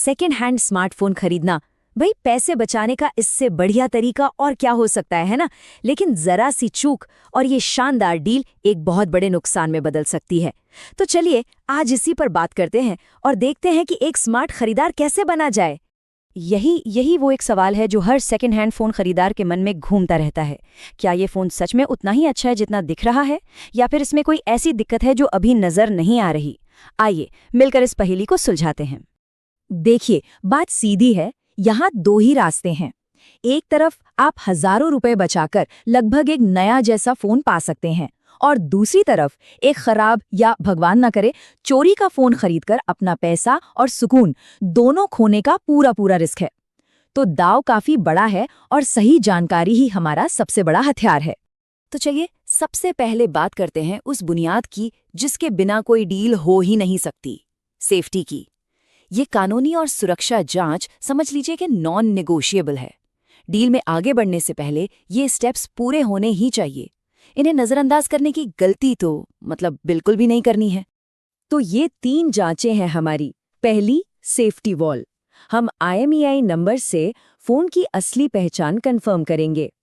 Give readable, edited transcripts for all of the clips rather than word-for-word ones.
Second hand smartphone खरीदना, भाई पैसे बचाने का इससे बढ़िया तरीका और क्या हो सकता है ना। लेकिन जरा सी चूक और ये शानदार डील एक बहुत बड़े नुकसान में बदल सकती है। तो चलिए आज इसी पर बात करते हैं और देखते हैं कि एक स्मार्ट खरीदार कैसे बना जाए। यही वो एक सवाल है जो हर सेकेंड हैंड फ़ोन खरीदार के मन में घूमता रहता है। क्या ये फ़ोन सच में उतना ही अच्छा है जितना दिख रहा है, या फिर इसमें कोई ऐसी दिक्कत है जो अभी नज़र नहीं आ रही? आइए मिलकर इस पहेली को सुलझाते हैं। देखिए, बात सीधी है। यहाँ दो ही रास्ते हैं। एक तरफ आप हजारों रुपए बचाकर लगभग एक नया जैसा फ़ोन पा सकते हैं, और दूसरी तरफ एक खराब या भगवान ना करे चोरी का फोन खरीदकर अपना पैसा और सुकून दोनों खोने का पूरा रिस्क है। तो दाव काफी बड़ा है और सही जानकारी ही हमारा सबसे बड़ा हथियार है। तो चलिए सबसे पहले बात करते हैं उस बुनियाद की जिसके बिना कोई डील हो ही नहीं सकती, सेफ्टी की। ये कानूनी और सुरक्षा जांच समझ लीजिए कि नॉन नेगोशिएबल है। डील में आगे बढ़ने से पहले ये स्टेप्स पूरे होने ही चाहिए। इन्हें नज़रअंदाज करने की गलती तो बिल्कुल भी नहीं करनी है। तो ये 3 जांचें हैं हमारी। पहली, सेफ्टी वॉल। हम IMEI नंबर से फ़ोन की असली पहचान कंफर्म करेंगे।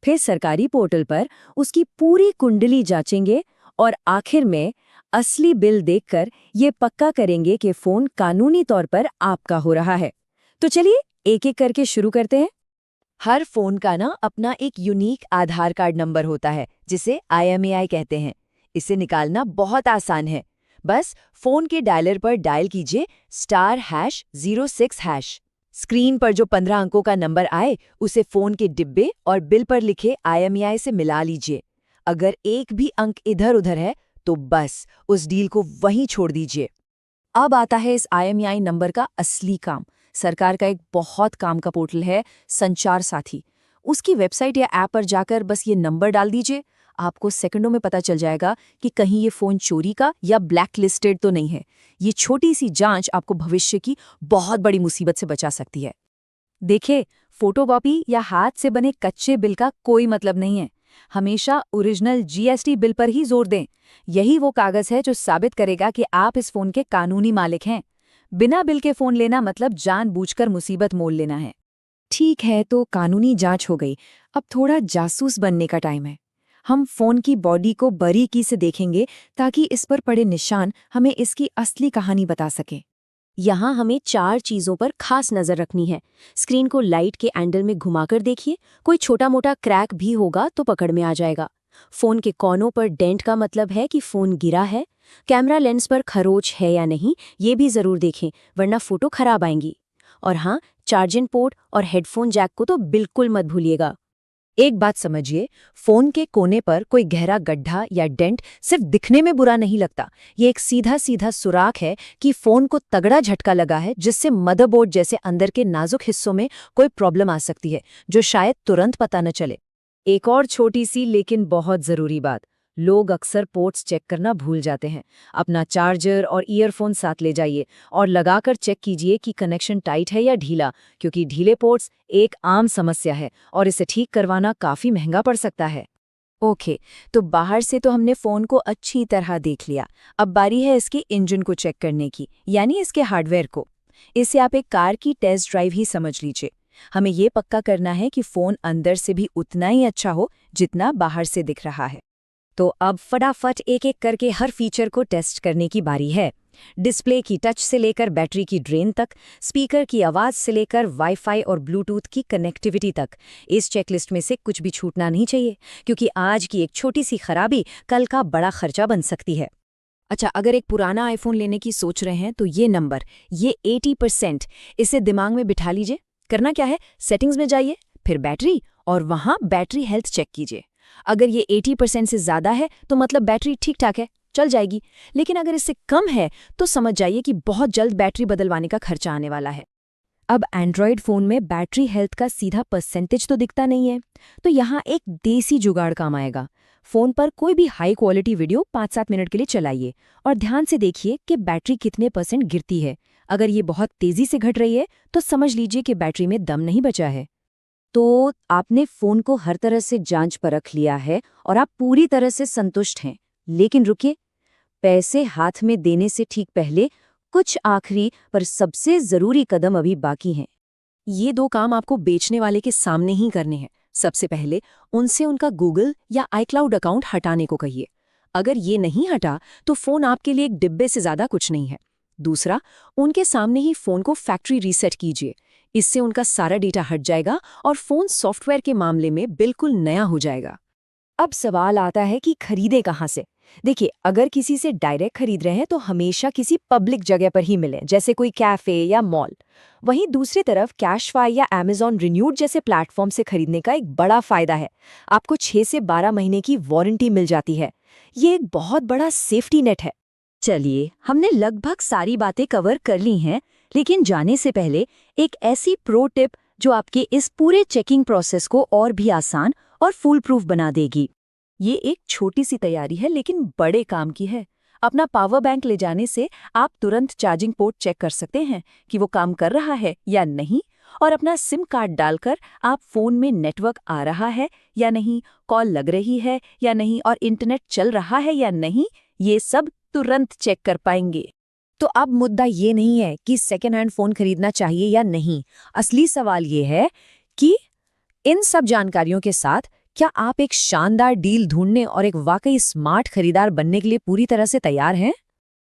फिर सरकारी पोर्टल पर उसकी पूरी कुंडली जांचेंगे और आखिर में असली बिल देखकर ये पक्का करेंगे कि फ़ोन कानूनी तौर पर आपका हो रहा है। तो चलिए एक एक करके शुरू करते हैं। हर फोन का ना अपना एक यूनिक आधार कार्ड नंबर होता है जिसे IMEI कहते हैं। इसे निकालना बहुत आसान है। बस फोन के डायलर पर डायल कीजिए *#06#। स्क्रीन पर जो 15 अंकों का नंबर आए उसे फोन के डिब्बे और बिल पर लिखे IMEI से मिला लीजिए। अगर एक भी अंक इधर उधर है तो बस उस डील को वहीं छोड़ दीजिए। अब आता है इस IMEI नंबर का असली काम। सरकार का एक बहुत काम का पोर्टल है, संचार साथी। उसकी वेबसाइट या ऐप पर जाकर बस ये नंबर डाल दीजिए। आपको सेकंडों में पता चल जाएगा कि कहीं ये फ़ोन चोरी का या ब्लैक लिस्टेड तो नहीं है। ये छोटी सी जांच आपको भविष्य की बहुत बड़ी मुसीबत से बचा सकती है। देखिए, फोटोकॉपी या हाथ से बने कच्चे बिल का कोई मतलब नहीं है। हमेशा ओरिजिनल GST बिल पर ही जोर दें। यही वो कागज़ है जो साबित करेगा कि आप इस फ़ोन के कानूनी मालिक हैं। बिना बिल के फ़ोन लेना मतलब जानबूझकर मुसीबत मोल लेना है। ठीक है, तो कानूनी जांच हो गई। अब थोड़ा जासूस बनने का टाइम है। हम फ़ोन की बॉडी को बारीकी से देखेंगे ताकि इस पर पड़े निशान हमें इसकी असली कहानी बता सकें। यहाँ हमें 4 चीज़ों पर खास नज़र रखनी है। स्क्रीन को लाइट के एंगल में घुमाकर देखिए, कोई छोटा मोटा क्रैक भी होगा तो पकड़ में आ जाएगा। फ़ोन के कोनों पर डेंट का मतलब है कि फ़ोन गिरा है। कैमरा लेंस पर खरोच है या नहीं ये भी ज़रूर देखें, वरना फ़ोटो खराब आएंगी। और हाँ, चार्जिंग पोर्ट और हेडफोन जैक को तो बिल्कुल मत भूलिएगा। एक बात समझिए, फोन के कोने पर कोई गहरा गड्ढा या डेंट सिर्फ दिखने में बुरा नहीं लगता। ये एक सीधा सीधा सुराख है कि फोन को तगड़ा झटका लगा है, जिससे मदरबोर्ड जैसे अंदर के नाजुक हिस्सों में कोई प्रॉब्लम आ सकती है जो शायद तुरंत पता न चले। एक और छोटी सी लेकिन बहुत जरूरी बात, लोग अक्सर पोर्ट्स चेक करना भूल जाते हैं। अपना चार्जर और ईयरफोन साथ ले जाइए और लगाकर चेक कीजिए कि कनेक्शन टाइट है या ढीला, क्योंकि ढीले पोर्ट्स एक आम समस्या है और इसे ठीक करवाना काफी महंगा पड़ सकता है। ओके, तो बाहर से तो हमने फ़ोन को अच्छी तरह देख लिया। अब बारी है इसके इंजन को चेक करने की, यानी इसके हार्डवेयर को। इसे आप एक कार की टेस्ट ड्राइव ही समझ लीजिए। हमें ये पक्का करना है कि फ़ोन अंदर से भी उतना ही अच्छा हो जितना बाहर से दिख रहा है। तो अब फटाफट एक एक करके हर फीचर को टेस्ट करने की बारी है। डिस्प्ले की टच से लेकर बैटरी की ड्रेन तक, स्पीकर की आवाज़ से लेकर वाईफाई और ब्लूटूथ की कनेक्टिविटी तक। इस चेकलिस्ट में से कुछ भी छूटना नहीं चाहिए, क्योंकि आज की एक छोटी सी खराबी कल का बड़ा खर्चा बन सकती है। अच्छा, अगर एक पुराना आईफोन लेने की सोच रहे हैं तो ये नंबर, ये 80%, इसे दिमाग में बिठा लीजिए। करना क्या है, सेटिंग्स में जाइए, फिर बैटरी, और वहाँ बैटरी हेल्थ चेक कीजिए। अगर ये 80% से ज़्यादा है तो मतलब बैटरी ठीक ठाक है, चल जाएगी। लेकिन अगर इससे कम है तो समझ जाइए कि बहुत जल्द बैटरी बदलवाने का खर्चा आने वाला है। अब एंड्रॉयड फ़ोन में बैटरी हेल्थ का सीधा परसेंटेज तो दिखता नहीं है, तो यहाँ एक देसी जुगाड़ काम आएगा। फ़ोन पर कोई भी हाई क्वालिटी वीडियो 5-7 मिनट के लिए चलाइए और ध्यान से देखिए कि बैटरी कितने % गिरती है। अगर ये बहुत तेज़ी से घट रही है तो समझ लीजिए कि बैटरी में दम नहीं बचा है। तो आपने फ़ोन को हर तरह से जांच परख लिया है और आप पूरी तरह से संतुष्ट हैं। लेकिन रुकिए, पैसे हाथ में देने से ठीक पहले कुछ आखिरी पर सबसे जरूरी कदम अभी बाकी हैं। ये 2 काम आपको बेचने वाले के सामने ही करने हैं। सबसे पहले उनसे उनका गूगल या iCloud अकाउंट हटाने को कहिए। अगर ये नहीं हटा तो फ़ोन आपके लिए एक डिब्बे से ज़्यादा कुछ नहीं है। दूसरा, उनके सामने ही फ़ोन को फैक्ट्री रीसेट कीजिए। इससे उनका सारा डेटा हट जाएगा और फ़ोन सॉफ्टवेयर के मामले में बिल्कुल नया हो जाएगा। अब सवाल आता है कि खरीदे कहाँ से। देखिए, अगर किसी से डायरेक्ट खरीद रहे हैं तो हमेशा किसी पब्लिक जगह पर ही मिलें, जैसे कोई कैफे या मॉल। वहीं दूसरी तरफ कैशफाई या Amazon रिन्यूड जैसे प्लेटफॉर्म से खरीदने का एक बड़ा फायदा है। आपको 6 से 12 महीने की वारंटी मिल जाती है। ये एक बहुत बड़ा सेफ्टी नेट है। चलिए, हमने लगभग सारी बातें कवर कर ली हैं, लेकिन जाने से पहले एक ऐसी प्रो टिप जो आपके इस पूरे चेकिंग प्रोसेस को और भी आसान और फुल प्रूफ बना देगी। ये एक छोटी सी तैयारी है लेकिन बड़े काम की है। अपना पावर बैंक ले जाने से आप तुरंत चार्जिंग पोर्ट चेक कर सकते हैं कि वो काम कर रहा है या नहीं, और अपना सिम कार्ड डालकर आप फोन में नेटवर्क आ रहा है या नहीं, कॉल लग रही है या नहीं और इंटरनेट चल रहा है या नहीं, ये सब तुरंत चेक कर पाएंगे। तो अब मुद्दा ये नहीं है कि सेकेंड हैंड फोन खरीदना चाहिए या नहीं। असली सवाल ये है कि इन सब जानकारियों के साथ क्या आप एक शानदार डील ढूंढने और एक वाकई स्मार्ट खरीदार बनने के लिए पूरी तरह से तैयार हैं?